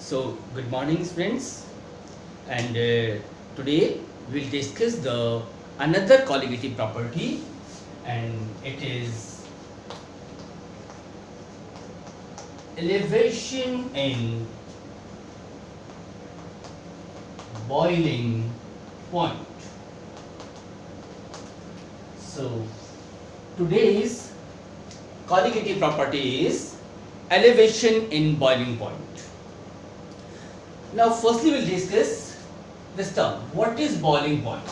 So, good morning, friends, and today we'll discuss the another colligative property, and it is elevation in boiling point. So, today's colligative property is elevation in boiling point. Now, firstly, we'll discuss this term. What is boiling point?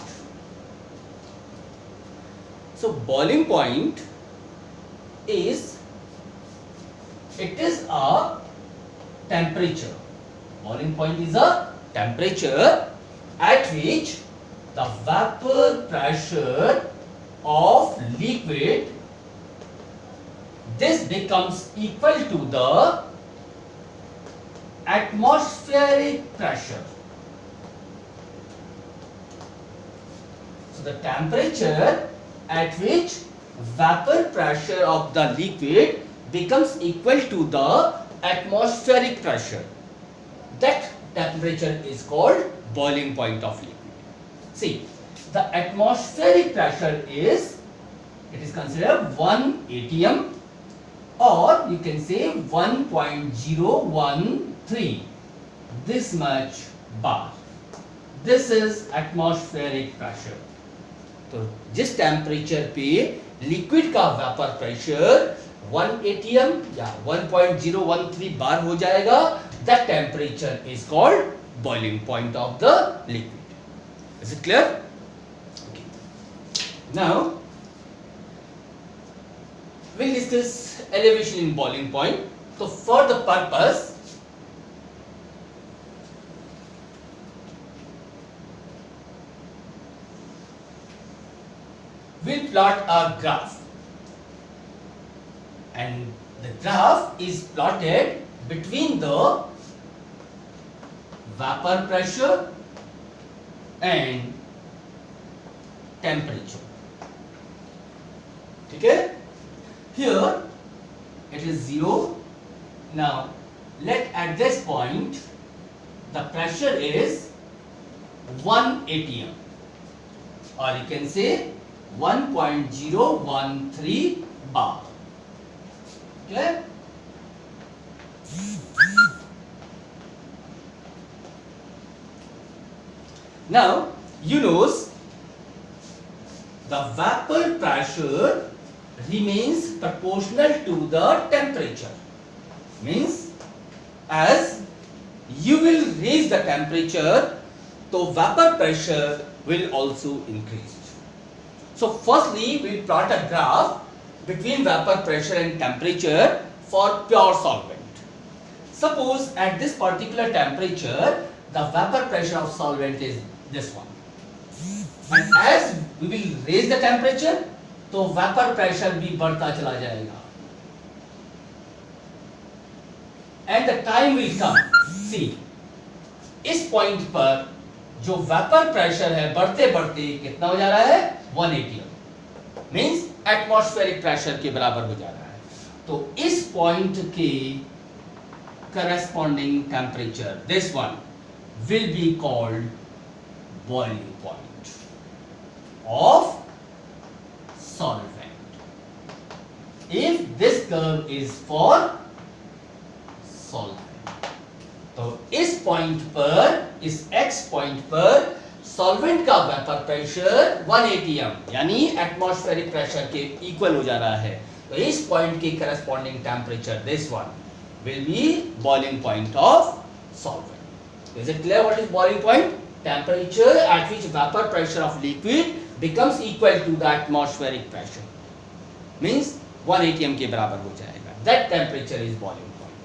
So, boiling point is a temperature. Boiling point is a temperature at which the vapor pressure of liquid this becomes equal to the atmospheric pressure. So the temperature at which vapor pressure of the liquid becomes equal to the atmospheric pressure. That temperature is called boiling point of liquid. See, the atmospheric pressure is considered 1 atm, or you can say 1.013, this much bar. This is atmospheric pressure. तो जिस temperature पे liquid का vapour pressure 1 atm या 1.013 बार हो जाएगा, that temperature is called boiling point of the liquid. Is it clear? Okay. Now we'll discuss elevation in boiling point. So for the purpose, we'll plot a graph, and the graph is plotted between the vapor pressure and temperature. Okay? Here it is 0. Now let at this point the pressure is 1 atm, or you can say 1.013 bar. Okay? Now you know the vapor pressure remains proportional to the temperature. Means as you will raise the temperature, so vapor pressure will also increase. So firstly, we plot a graph between vapor pressure and temperature for pure solvent. Suppose at this particular temperature, the vapor pressure of solvent is this one. And as we will raise the temperature, तो vapour pressure भी बढ़ता चला जाएगा. And the time will come. See, इस point पर जो vapour pressure है बढ़ते बढ़ते कितना हो जा रहा है? 1 atm. मींस एटमॉस्फेरिक प्रेशर के बराबर हो जा रहा है. तो इस पॉइंट के corresponding temperature, this one, will be called boiling point of solvent. If this curve is for solvent, तो इस पॉइंट पर, इस x पॉइंट पर सॉल्वेंट का वेपर प्रेशर 1 atm यानी एटमॉस्फेरिक प्रेशर के इक्वल हो जा रहा है. तो इस पॉइंट की corresponding temperature, this one, will be boiling point of solvent. Is it clear what is boiling point? Temperature at which vapor pressure of liquid becomes equal to the atmospheric pressure. Means 1 atm के बराबर हो जाएगा. That temperature is boiling point.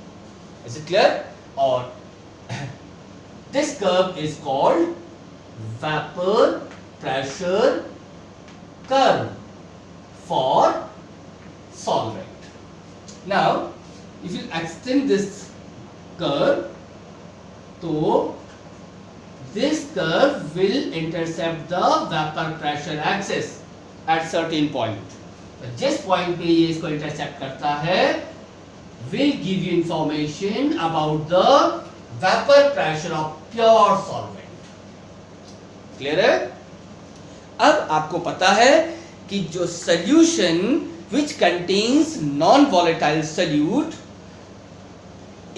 Is it clear? Or this curve is called vapor pressure curve for solvent. Now, if you extend this curve, तो this curve will intercept the vapor pressure axis at certain point. जिस point पे ये इसको intercept करता है will give you information about the vapour pressure of pure solvent. Clear है? अब आपको पता है कि जो solution which contains non-volatile solute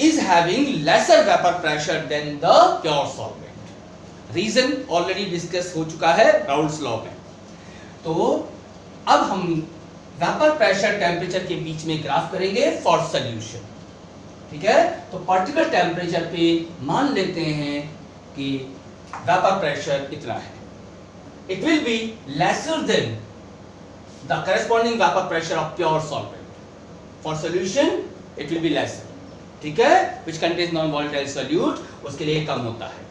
is having lesser vapor pressure than the pure solvent. Reason already discuss हो चुका है राउल्स लॉ में। तो अब हम वेपर प्रेशर टेम्परेचर के बीच में ग्राफ करेंगे फॉर सॉल्यूशन। ठीक है? तो पार्टिकुलर टेम्परेचर पे मान लेते हैं कि वेपर प्रेशर इतना है। It will be lesser than the corresponding vapor pressure of pure solvent. For solution, it will be lesser. ठीक है? Which contains non-volatile solute, उसके लिए कम होता है।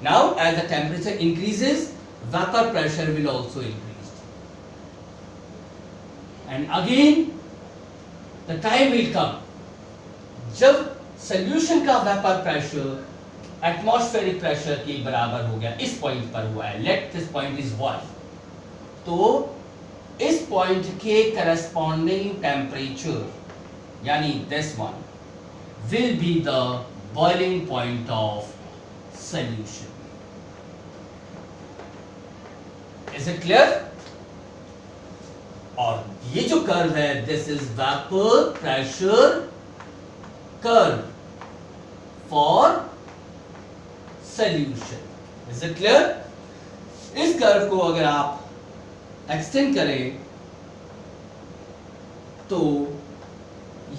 Now, as the temperature increases, vapor pressure will also increase. And again, the time will come जब solution का vapor pressure atmospheric pressure के बराबर हो गया, इस point पर हुआ है। Let this point is y. तो इस पॉइंट के करस्पॉन्डिंग टेम्परेचर यानी this one will be the boiling point of solution. Is it clear? और ये जो कर्व है this is vapour pressure curve for solution. Is it clear? इस curve को अगर आप एक्सटेंड करें तो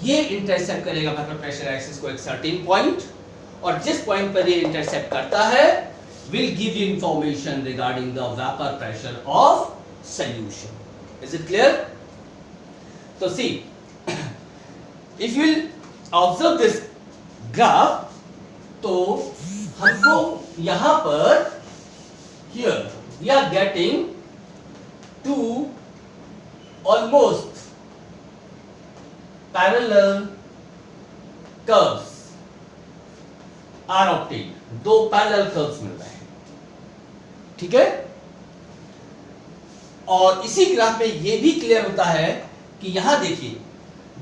ये इंटरसेप्ट करेगा वेपर प्रेशर एक्सिस को एक सर्टेन पॉइंट, और जिस पॉइंट पर ये इंटरसेप्ट करता है will give you information regarding the vapour pressure of solution. Is it clear? तो see, if you observe this graph, तो हमको यहां पर here we are getting two almost parallel curves are obtained. दो parallel curves मिल रहे हैं। ठीक है? और इसी ग्राफ में यह भी क्लियर होता है कि यहां देखिए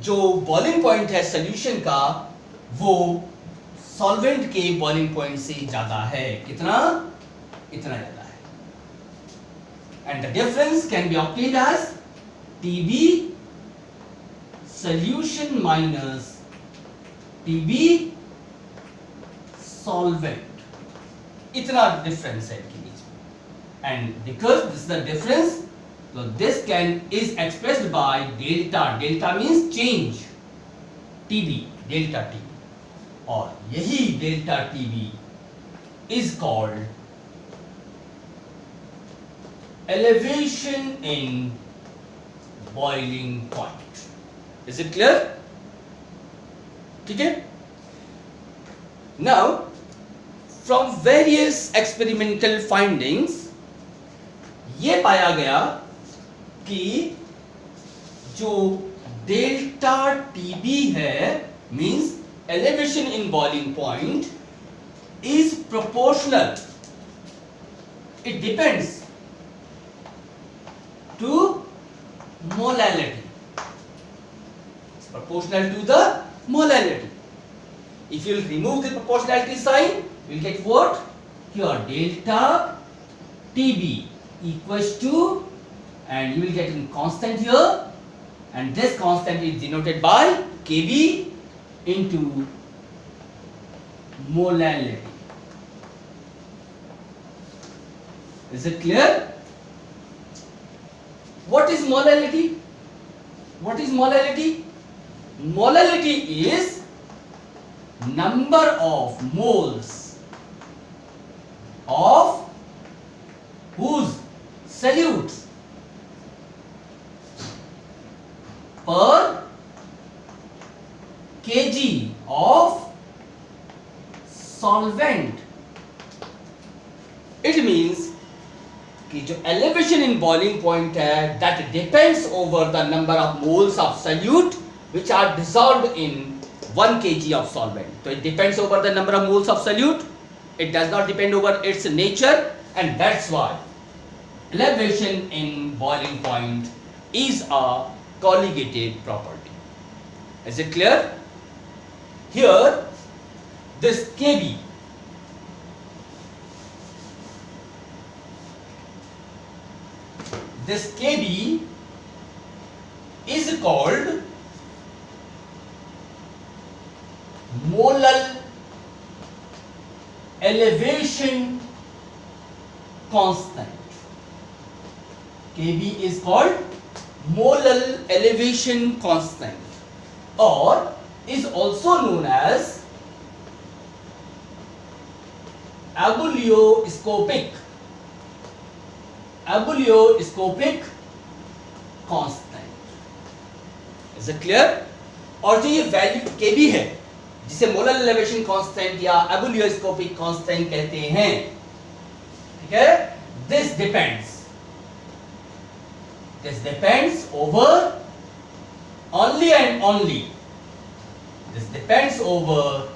जो बॉइलिंग पॉइंट है सॉल्यूशन का वो सॉल्वेंट के बॉइलिंग पॉइंट से ज्यादा है। कितना? इतना ज्यादा। And the difference can be obtained as TB solution minus TB solvent. इतना difference है इनके बीच में। And because this is the difference, so this is expressed by delta. Delta means change. TB, delta TB. और यही delta TB is called elevation in boiling point. Is it clear? ठीक है? Now, from various experimental findings, ये पाया गया कि जो delta TB है means elevation in boiling point is proportional. It depends to molality. It's proportional to the molality. If you remove the proportionality sign, you will get what? Here delta TB equals to, and you will get a constant here, and this constant is denoted by Kb into molality. Is it clear? What is molality? What is molality? Molality is number of moles of whose solutes per kg of solvent. It means कि जो elevation in boiling point है that depends over the number of moles of solute which are dissolved in 1 kg of solvent. So it depends over the number of moles of solute. It does not depend over its nature, and that's why elevation in boiling point is a colligated property. Is it clear? Here this Kb is called molar elevation constant. Kb is called molar elevation constant, or is also known as abelioscopic constant. Is it clear? और जो ये value Kb है, जिसे molar elevation constant या ebullioscopic constant कहते हैं, ठीक है, this depends over only and only, this depends over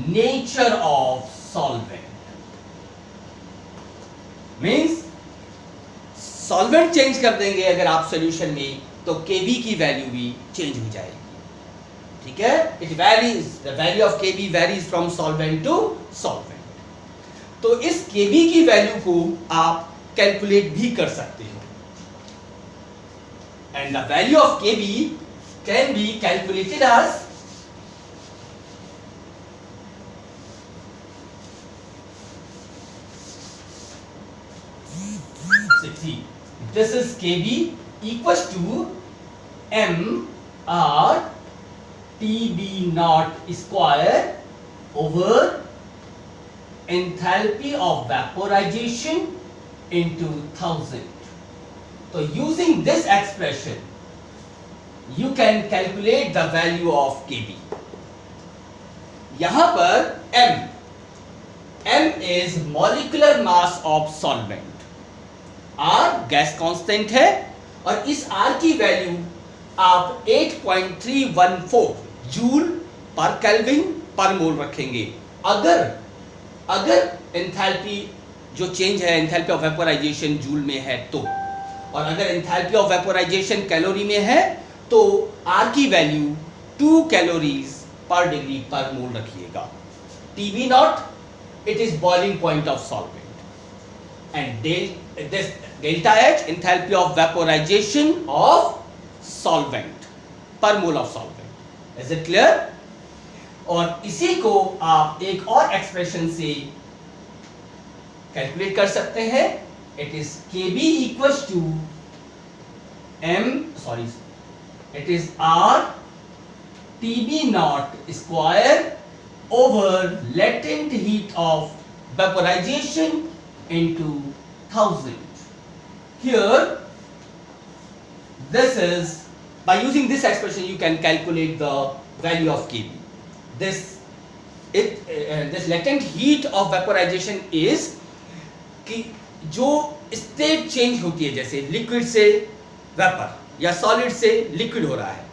nature of solvent. Means solvent change कर देंगे अगर आप सॉल्यूशन में, तो Kb की वैल्यू भी चेंज हो जाएगी, ठीक है. It varies, the value of Kb varies from solvent to solvent. तो इस Kb की वैल्यू को आप कैलकुलेट भी कर सकते हो, and the value of Kb can be calculated as this is Kb equals to mR Tb naught square over enthalpy of vaporization into 1000. So using this expression you can calculate the value of Kb. यहाँ पर m is molecular mass of solvent, R gas constant है, और इस R की value आप 8.314 joule पर kelvin पर मोल रखेंगे अगर एंथैल्पी जो चेंज है, एंथैल्पी ऑफ वेपोराइजेशन जूल में है तो, और अगर एंथैल्पी ऑफ वेपोराइजेशन कैलोरी में है तो R की वैल्यू 2 कैलोरीज पर डिग्री पर मोल रखिएगा. Tb not it is boiling point of solvent, and this delta H enthalpy of vaporization of solvent per mole of solvent. Is it clear? और इसी को आप एक और एक्सप्रेशन से कैलकुलेट कर सकते हैं. It is Kb equals to it is R Tb naught square over latent heat of vaporization into 1000. Here this is, by using this expression you can calculate the value of Kb. This latent heat of vaporization is कि जो state change होती है, जैसे liquid से vapour या solid से liquid हो रहा है,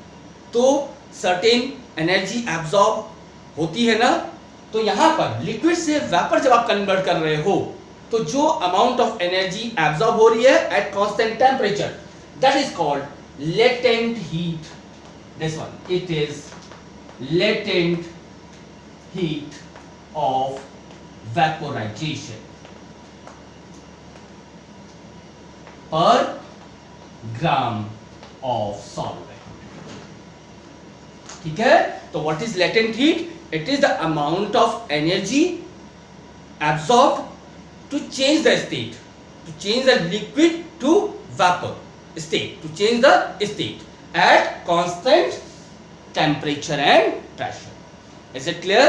तो सर्टेन एनर्जी एब्जॉर्ब होती है ना. तो यहाँ पर लिक्विड से वेपर जब आप कन्वर्ट कर रहे हो, तो जो अमाउंट ऑफ एनर्जी एब्जॉर्ब हो रही है at constant temperature, that is called latent heat. This one, it is latent heat of vaporisation पर ग्राम ऑफ सॉल्वेंट. ठीक है, तो what is latent heat? It is the amount of energy absorb to change the state, to change the liquid to vapor state, to change the state at constant temperature and pressure. Is it clear?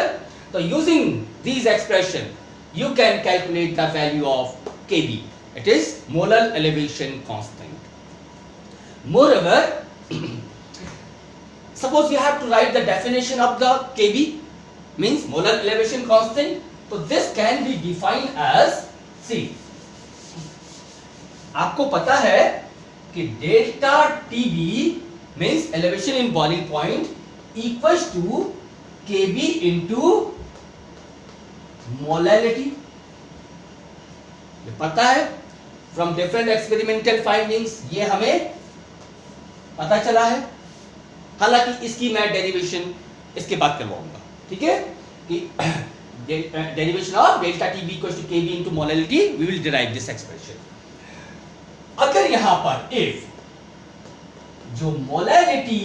So using these expressions you can calculate the value of Kb. It is molar elevation constant. Moreover, suppose you have to write the definition of the Kb, means molar elevation constant. So this can be defined as, see, आपको पता है कि delta Tb means elevation in boiling point equals to Kb into molality. ये पता है from different experimental findings, ये हमें पता चला है. हालांकि इसकी मैं डेरिवेशन इसके बाद करवाऊंगा, ठीक है, derivation of delta TB equals to KB into molality, we will derive this expression. अगर यहाँ पर if जो molality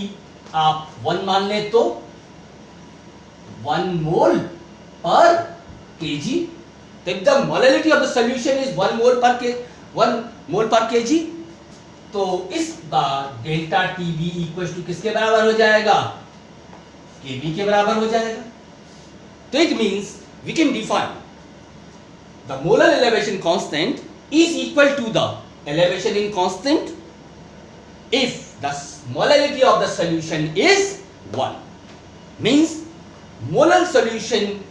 आप 1 मान ले तो 1 mole per kg, तो if the molality of the solution is 1 mole per kg, तो इस बार डेल्टा TB इक्वल टू किसके बराबर हो जाएगा? KB के बराबर हो जाएगा. तो it means we can define the molar elevation constant is equal to the elevation in constant if the molality of the solution is 1. Means molar solution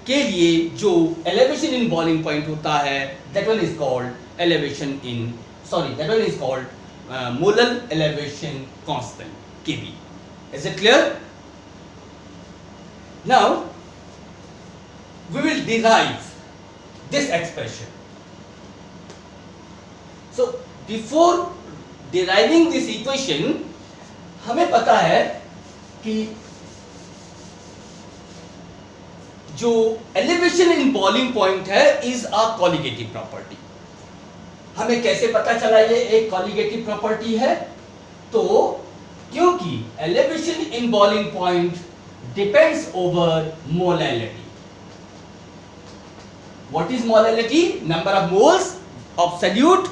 के लिए जो elevation in boiling point होता है, that one is called molar elevation constant, KB. Is it clear? Now we will derive this expression. So before deriving this equation, हमें पता है कि जो elevation in boiling point है is a colligative property. हमें कैसे पता चला ये एक colligative property है? तो क्योंकि elevation in boiling point depends over molality. What is molality? Number of moles of solute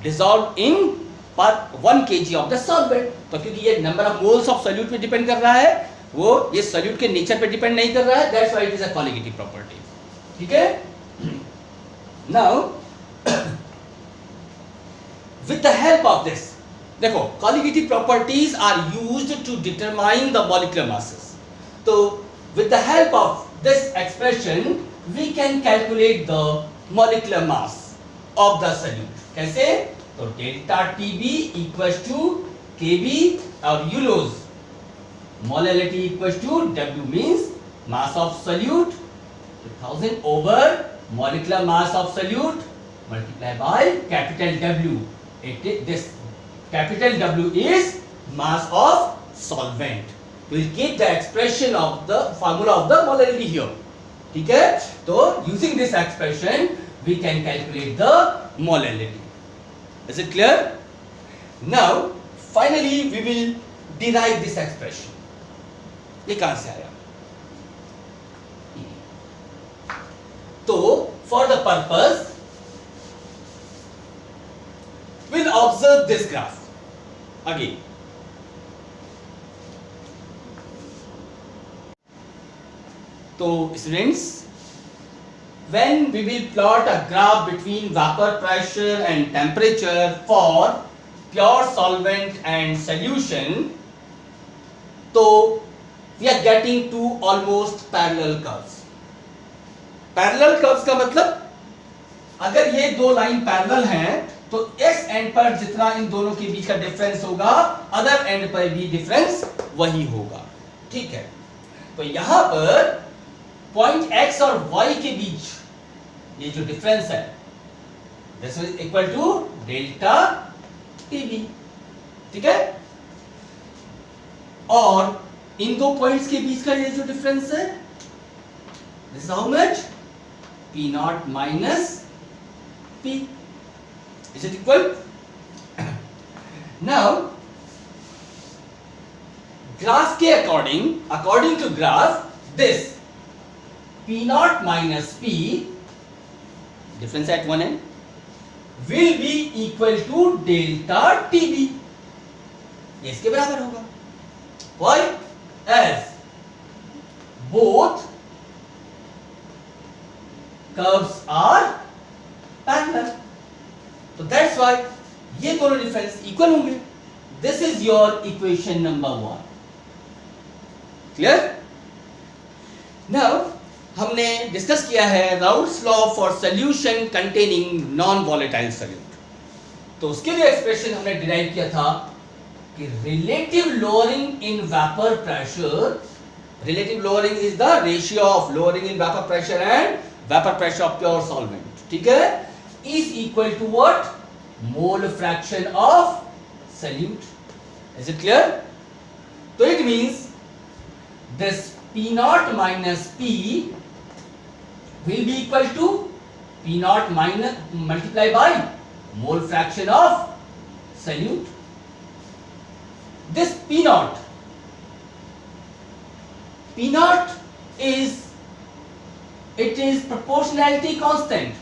dissolved in per 1 kg of the solvent. तो क्योंकि ये number of moles of solute पे depend कर रहा है, वो ये solute के nature पे depend नहीं कर रहा है, that's why it is a colligative property. ठीक है? Now with the help of this, देखो colligative properties are used to determine the molecular masses. तो with the help of this expression we can calculate the molecular mass of the solute. कैसे? तो delta TB equals to KB और you lose molality equals to W means mass of solute 1000 over molecular mass of solute multiplied by capital W. This capital W is mass of solvent. We will get the expression of the formula of the molality here. ठीक है? तो using this expression we can calculate the molality. Is it clear? Now finally we will derive this expression. ये कहां से आया? तो for the purpose we'll observe this graph again. तो students, when we will plot a graph between vapor pressure and temperature for pure solvent and solution, तो we are getting two almost parallel curves. Parallel curves का मतलब अगर ये दो line parallel हैं तो इस एंड पर जितना इन दोनों के बीच का डिफरेंस होगा अदर एंड पर भी डिफरेंस वही होगा. ठीक है? तो यहां पर पॉइंट x और y के बीच ये जो डिफरेंस है this is equal to delta TB. ठीक है? और इन दो पॉइंट्स के बीच का ये जो डिफरेंस है this is how much P0 minus P. Is it equal? Now graph के according to graph this P0 minus P difference at one end will be equal to delta TB. ये इसके बराबर होगा. Why? As both curves are parallel. So that's why ये दोनों difference equal होंगे. This is your equation number 1. Clear? Now हमने discuss किया है Raoult's law for solution containing non volatile solute. तो उसके लिए एक्सप्रेशन हमने डिराइव किया था कि relative lowering in vapour pressure, relative lowering is the ratio of lowering in vapour pressure and vapour pressure of pure solvent. ठीक है? Is equal to what? Mole fraction of solute. Is it clear? तो it means this P naught minus P will be equal to P naught minus multiplied by mole fraction of solute. This P naught is, it is proportionality constant.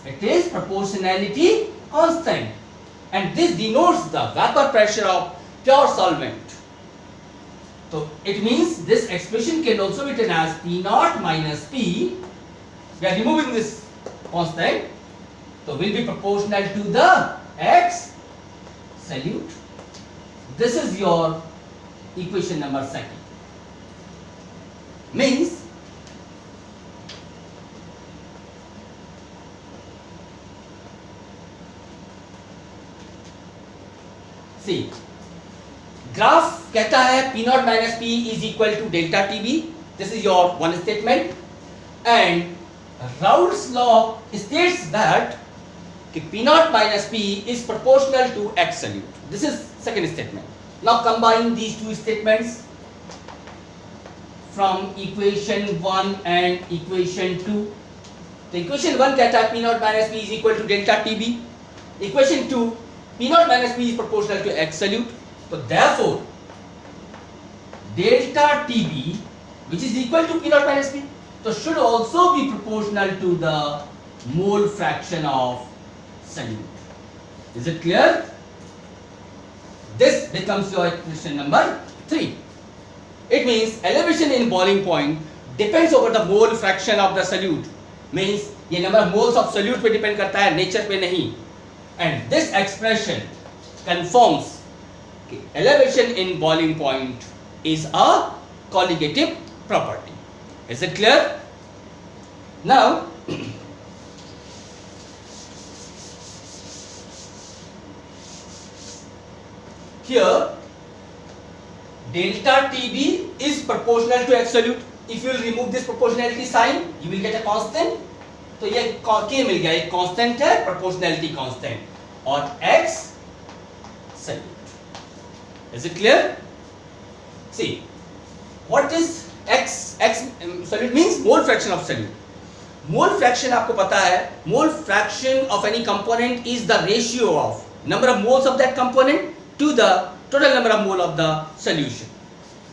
It is proportionality constant, and this denotes the vapor pressure of pure solvent. So it means this expression can also be written as P naught minus P. We are removing this constant, so will be proportional to the X solute. This is your equation number 2. Means see, graph कहता है P naught minus P is equal to delta TB. This is your one statement, and Raoult's law states that P naught minus P is proportional to X solute. This is second statement. Now combine these two statements from equation 1 and equation 2. तो equation 1 कहता है P naught minus P is equal to delta TB. Equation 2, P naught minus P is proportional to X solute. So therefore, delta TB, which is equal to P naught minus P, so should also be proportional to the mole fraction of solute. Is it clear? This becomes your equation number 3. It means elevation in boiling point depends over the mole fraction of the solute. Means ये number of moles of solute पे depend करता है, nature पे नहीं. And this expression confirms elevation in boiling point is a colligative property. Is it clear? Now here delta TB is proportional to X solute. If you will remove this proportionality sign, you will get a constant. तो ये K मिल गया, एक constant है, proportionality constant, और X solute. Is it clear? See, what is X solute means mole fraction of solute. Mole fraction आपको पता है, mole fraction of any component is the ratio of number of moles of that component to the total number of mole of the solution.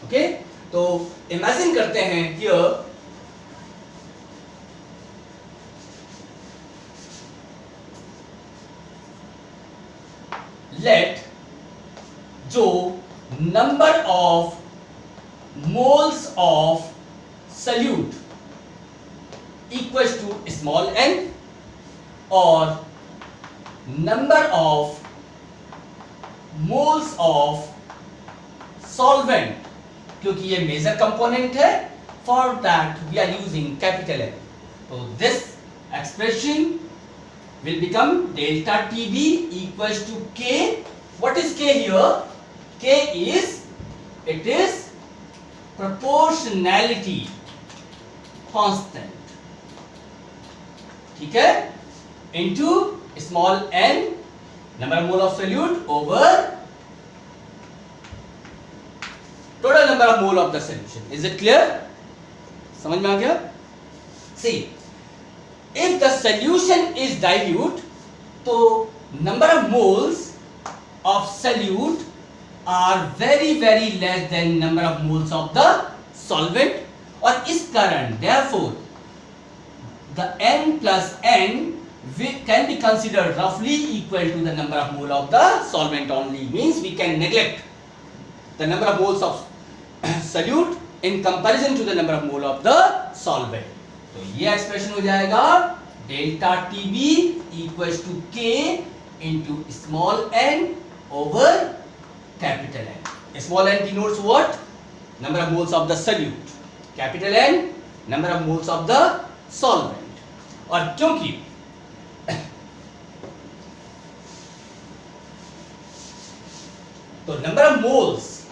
Okay? तो imagine करते हैं here let जो number of moles of solute equals to small n or number of moles of solvent, क्योंकि ये major component है, for that we are using capital N. So this expression will become delta TB equals to K. What is K here? K is, it is proportionality constant, ठीक है, into small n number of mole of solute over total number of mole of the solution. Is it clear? समझ में आ गया? See, if the solution is dilute, तो number of moles of solute are very less than number of moles of the solvent, और इस कारण therefore the n plus n can be considered roughly equal to the number of mole of the solvent only. Means we can neglect the number of moles of solute in comparison to the number of mole of the solvent. तो ये expression हो जाएगा delta TB equals to K into small n over capital N. Small n denotes what? Number of moles of the solute. Capital N, number of moles of the solvent. और क्योंकि तो number of moles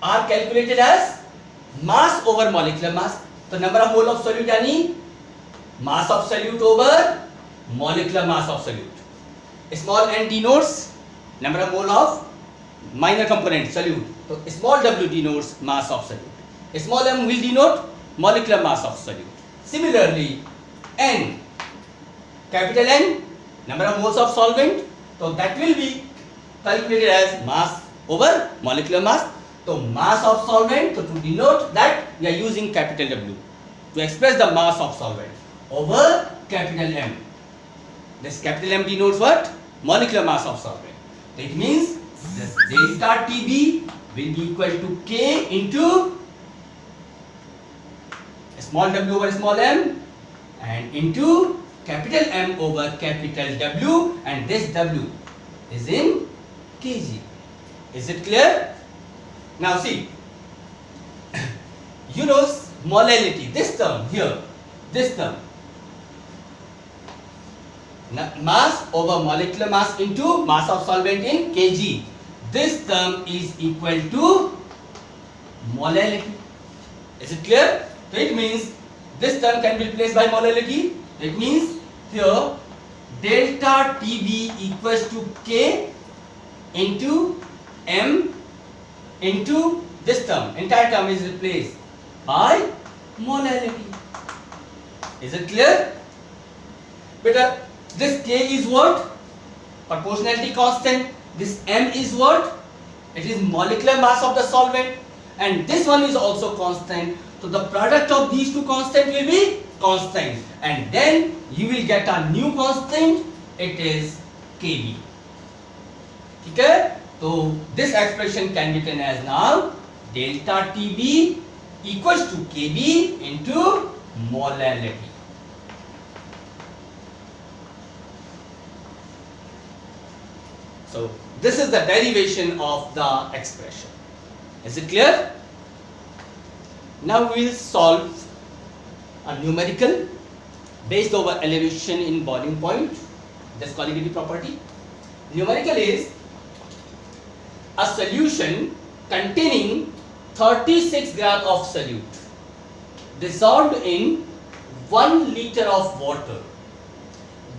are calculated as mass over molecular mass. तो number of mole of solute यानी mass of solute over molecular mass of solute. Small n denotes number of mole of minor component solute. So small w denotes mass of solute. Small m will denote molecular mass of solute. Similarly, n, capital N, number of moles of solvent. So that will be calculated as mass over molecular mass. So mass of solvent, so to denote that we are using capital W to express the mass of solvent over capital M. This capital M denotes what? Molecular mass of solvent. It means this delta TB will be equal to K into small w over small m and into capital M over capital W, and this W is in kg. Is it clear? Now see, you know molality, this term here, this term, mass over molecular mass into mass of solvent in kg. This term is equal to molality. Is it clear? So it means this term can be replaced by molality. It means here delta TB equals to K into M into this term. Entire term is replaced by molality. Is it clear? Beta, this K is what? Proportionality constant. This M is what? It is molecular mass of the solvent, and this one is also constant. So the product of these two constants will be constant, and then you will get a new constant. It is Kb. Okay? So this expression can be written as now delta Tb equals to Kb into molality. So this is the derivation of the expression. Is it clear? Now we will solve a numerical based over elevation in boiling point, this colligative property. Numerical is a solution containing 36 grams of solute dissolved in 1 liter of water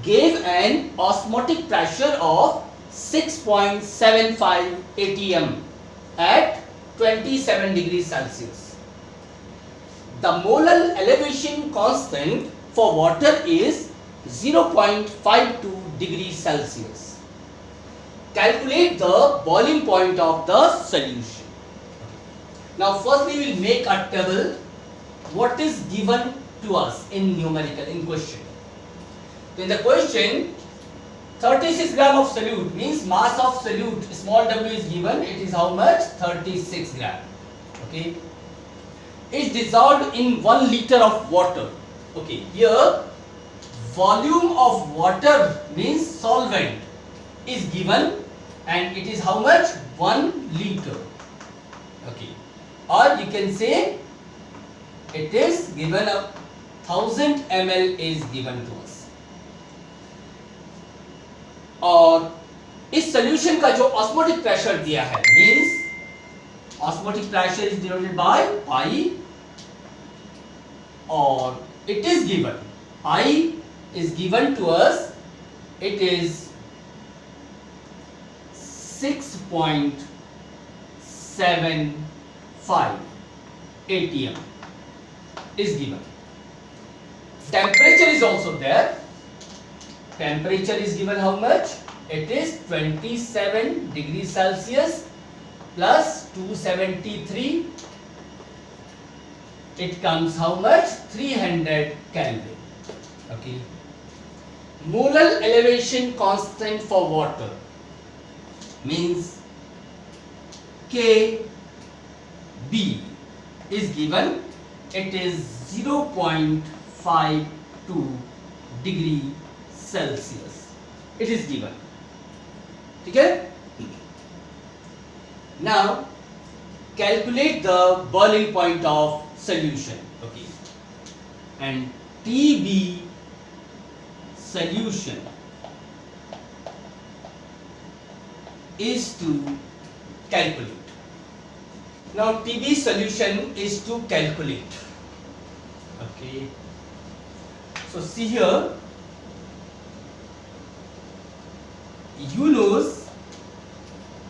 gave an osmotic pressure of 6.75 atm at 27 degrees Celsius. The molar elevation constant for water is 0.52 degrees Celsius. Calculate the boiling point of the solution. Now first we will make a table what is given to us in numerical in question. In the question 36 gram of solute means mass of solute, small w is given, it is how much? 36 gram. Okay. Is dissolved in 1 liter of water. Okay, here volume of water means solvent is given, and it is how much? 1 liter. Okay, or you can say it is given a 1000 ml is given to us. और इस solution का जो osmotic pressure दिया है means osmotic pressure is denoted by pi, or it is given, I is given to us, it is 6.75 atm is given. Temperature is also there. Temperature is given how much? It is 27 degrees Celsius plus 273. It comes how much? 300 Kelvin. Okay. Molar elevation constant for water means Kb is given. It is 0.52 degree Celsius. It is given. Okay? Now calculate the boiling point of solution. Okay. And Tb solution is to calculate. Now Tb solution is to calculate. Okay. So see here, you knows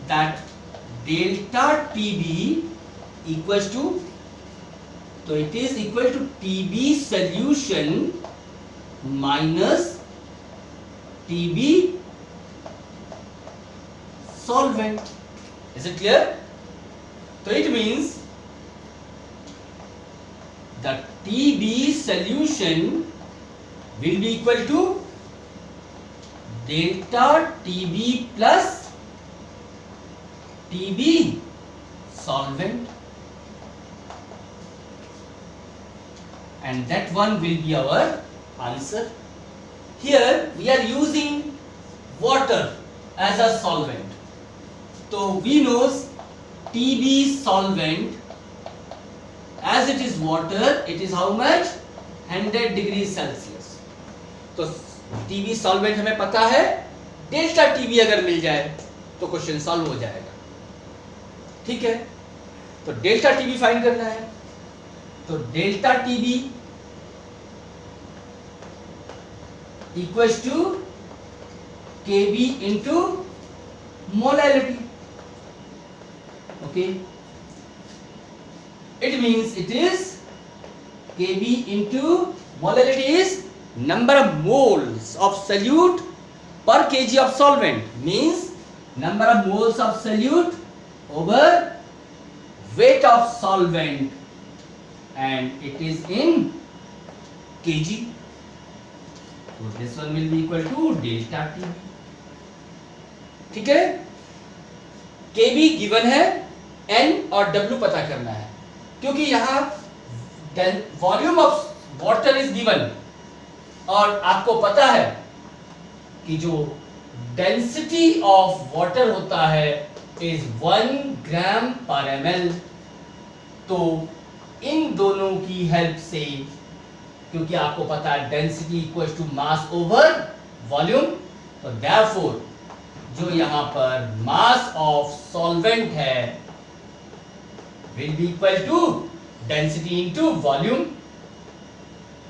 that delta TB equals to, तो it is equal to TB solution minus TB solvent. Is it clear? So it means the TB solution will be equal to delta TB plus TB solvent, and that one will be our answer. Here we are using water as a solvent. So we know TB solvent, as it is water, it is how much? 100 degrees Celsius. तो TB solvent हमें पता है, delta TB अगर मिल जाए तो question solve हो जाएगा। ठीक है, तो डेल्टा TB फाइंड करना है। तो delta TB equals to KB into molality. Okay, it means it is Kb into molality is number of moles of solute per kg of solvent, means number of moles of solute over weight of solvent, and it is in kg. So this one will be equal to delta Tb. ठीक है, Kb given है, N और W पता करना है, क्योंकि यहाँ volume of water is given, और आपको पता है कि जो डेंसिटी ऑफ वाटर होता है इज 1 ग्राम पर ml। तो इन दोनों की हेल्प से, क्योंकि आपको पता है density equals to mass over volume, तो देयरफॉर जो यहाँ पर मास ऑफ सॉल्वेंट है will be equal to density into volume,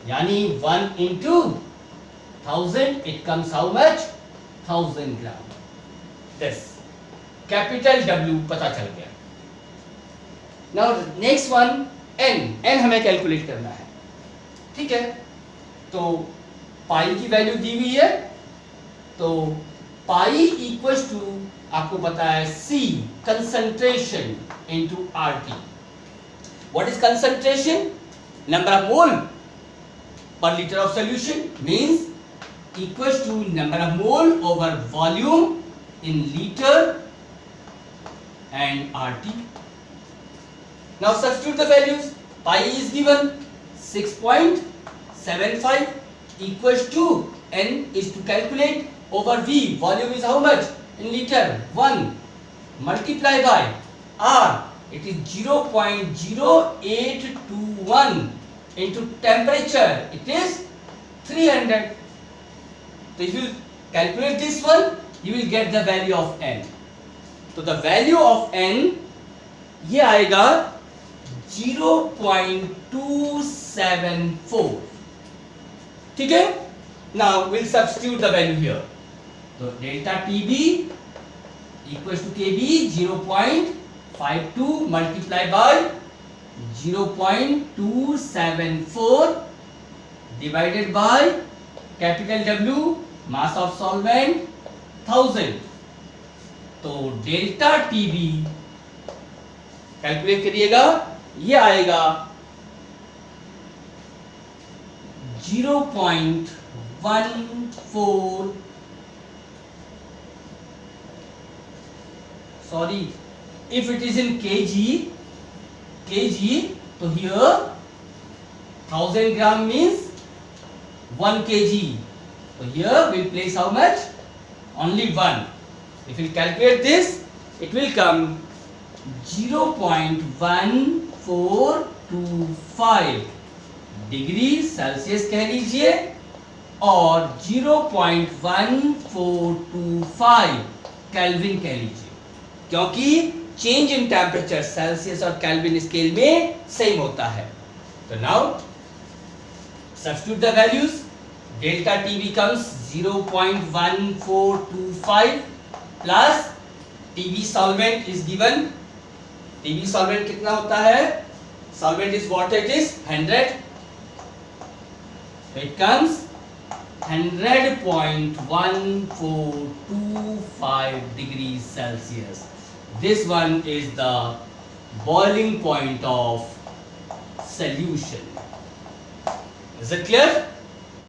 यानी 1 into 1000, it comes how much? 1000 gram. This capital W पता चल गया। Now next one N, N हमें कैलकुलेट करना है। ठीक है, तो पाई की वैल्यू दी हुई है, तो पाई इक्वल्स टू आपको पता है C concentration into RT. What is concentration? Number of mole per liter of solution, means equals to number of mole over volume in liter and RT. Now substitute the values. Pi is given 6.75 equals to N is to calculate over V. Volume is how much? In liter, 1 multiply by R, it is 0.0821 into temperature, it is 300. So if you calculate this one, you will get the value of N. So the value of N ये आएगा 0.274. ठीक है, now we'll substitute the value here. तो delta TB equals to KB 0.52 multiplied by 0.274 divided by capital W, mass of solvent 1000. तो delta TB calculate करिएगा, ये आएगा 0.14, sorry, if it is in kg, so here 1000 gram means 1 kg. So here we'll place how much? Only 1. If we calculate this, it will come 0.1425 degree Celsius कह लीजिए, और 0.1425 kelvin कह लीजिए, क्योंकि change in temperature Celsius और kelvin scale में same होता है। तो now substitute the values. Delta T becomes 0.1425 plus TB solvent is given. TB solvent कितना होता है? Solvent is what it is? 100. It comes 100.1425 degrees Celsius. This one is the boiling point of solution. Is it clear?